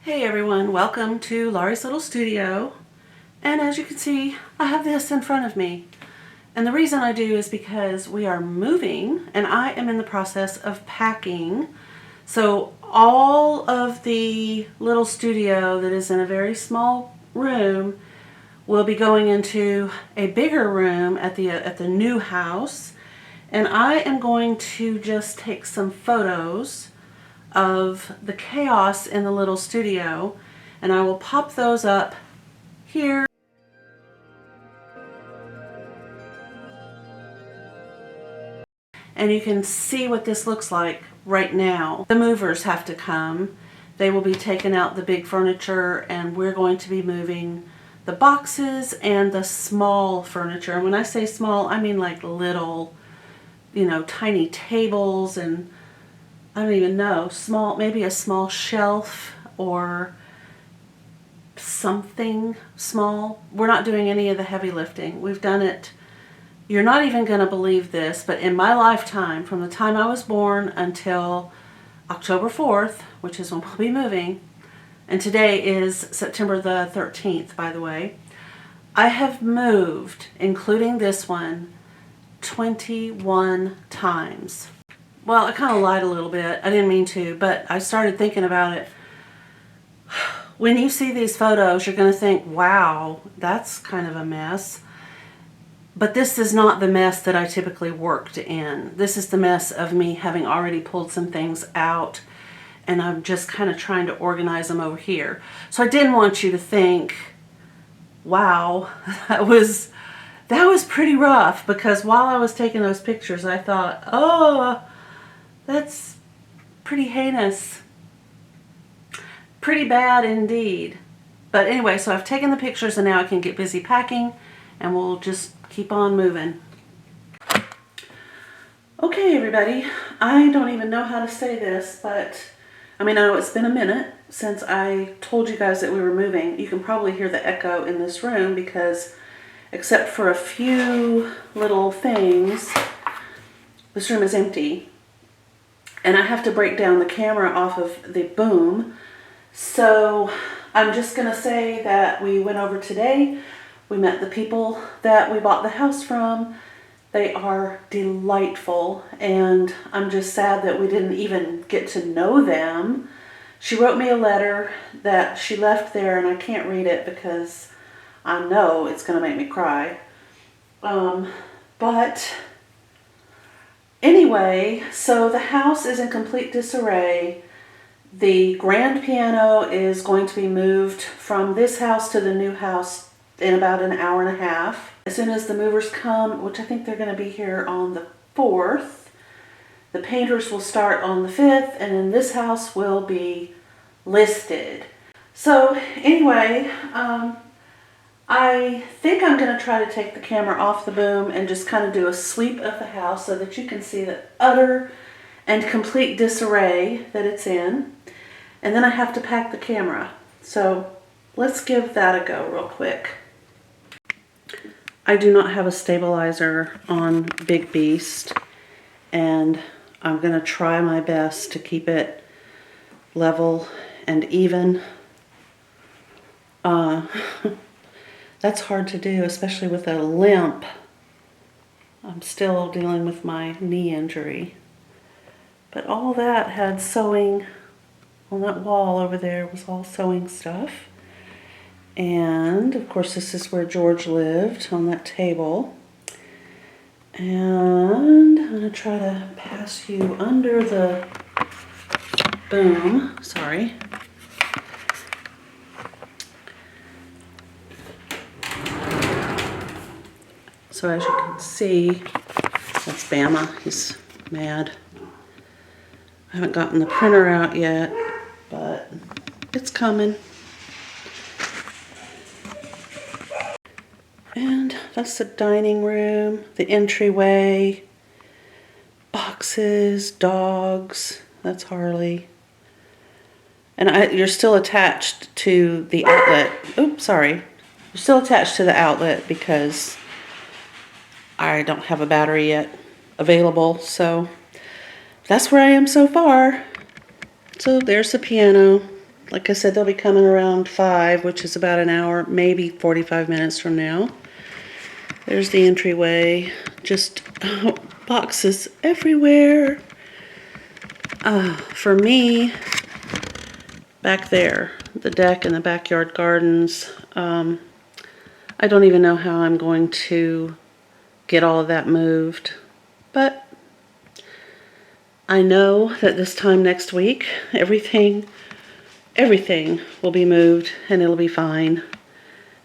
Hey everyone, welcome to Laurie's little studio. And as you can see, I have this in front of me. And the reason I do is because we are moving and I am in the process of packing. So all of the little studio that is in a very small room will be going into a bigger room at the new house. And I am going to just take some photos of the chaos in the little studio, and I will pop those up here. And you can see what this looks like right now. The movers have to come. They will be taking out the big furniture, and we're going to be moving the boxes and the small furniture. And when I say small, I mean like little, tiny tables and I don't even know, small, maybe a small shelf or something small. We're not doing any of the heavy lifting. We've done it. You're not even going to believe this, but in my lifetime, from the time I was born until October 4th, which is when we'll be moving, and today is September the 13th, by the way, I have moved, including this one, 21 times. Well, I kind of lied a little bit. I didn't mean to, but I started thinking about it. When you see these photos, you're going to think, wow, that's kind of a mess. But this is not the mess that I typically worked in. This is the mess of me having already pulled some things out, and I'm just kind of trying to organize them over here. So I didn't want you to think, wow, that was pretty rough, because while I was taking those pictures, I thought, oh, that's pretty heinous. Pretty bad indeed. But anyway, so I've taken the pictures and now I can get busy packing and we'll just keep on moving. Okay, everybody. I don't even know how to say this, but I know it's been a minute since I told you guys that we were moving. You can probably hear the echo in this room because except for a few little things, this room is empty. And I have to break down the camera off of the boom. So I'm just going to say that we went over today. We met the people that we bought the house from. They are delightful. And I'm just sad that we didn't even get to know them. She wrote me a letter that she left there, and I can't read it because I know it's going to make me cry. But anyway, so the house is in complete disarray. The grand piano is going to be moved from this house to the new house in about an hour and a half. As soon as the movers come, which I think they're going to be here on the 4th, the painters will start on the 5th, and then this house will be listed. So anyway, I think I'm going to try to take the camera off the boom and just kind of do a sweep of the house so that you can see the utter and complete disarray that it's in. And then I have to pack the camera. So let's give that a go real quick. I do not have a stabilizer on Big Beast, and I'm going to try my best to keep it level and even. That's hard to do, especially with a limp. I'm still dealing with my knee injury. But all that had sewing on that wall over there, was all sewing stuff. And of course this is where George lived, on that table. And I'm going to try to pass you under the boom. Sorry. So as you can see, that's Bama. He's mad. I haven't gotten the printer out yet, but it's coming. And that's the dining room, the entryway, boxes, dogs. That's Harley. And you're still attached to the outlet. Oops, sorry. You're still attached to the outlet because I don't have a battery yet available, so that's where I am so far. So there's the piano. Like I said, they'll be coming around 5, which is about an hour, maybe 45 minutes from now. There's the entryway. Just boxes everywhere. For me, back there, the deck and the backyard gardens, I don't even know how I'm going to get all of that moved. But I know that this time next week, everything will be moved and it'll be fine.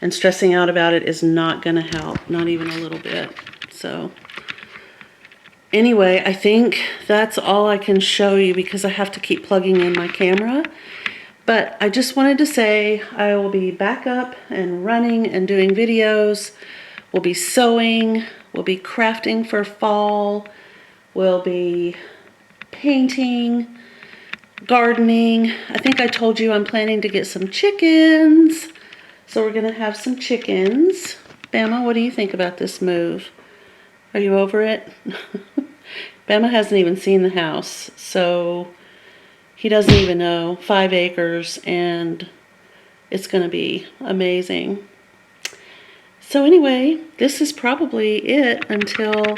And stressing out about it is not going to help, not even a little bit. So anyway, I think that's all I can show you because I have to keep plugging in my camera. But I just wanted to say I will be back up and running and doing videos. We'll be sewing, we'll be crafting for fall, we'll be painting, gardening. I think I told you I'm planning to get some chickens. So we're gonna have some chickens. Bama, what do you think about this move? Are you over it? Bama hasn't even seen the house, so he doesn't even know. 5 acres, and it's gonna be amazing. So anyway, this is probably it until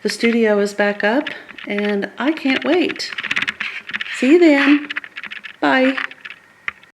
the studio is back up, and I can't wait. See you then. Bye.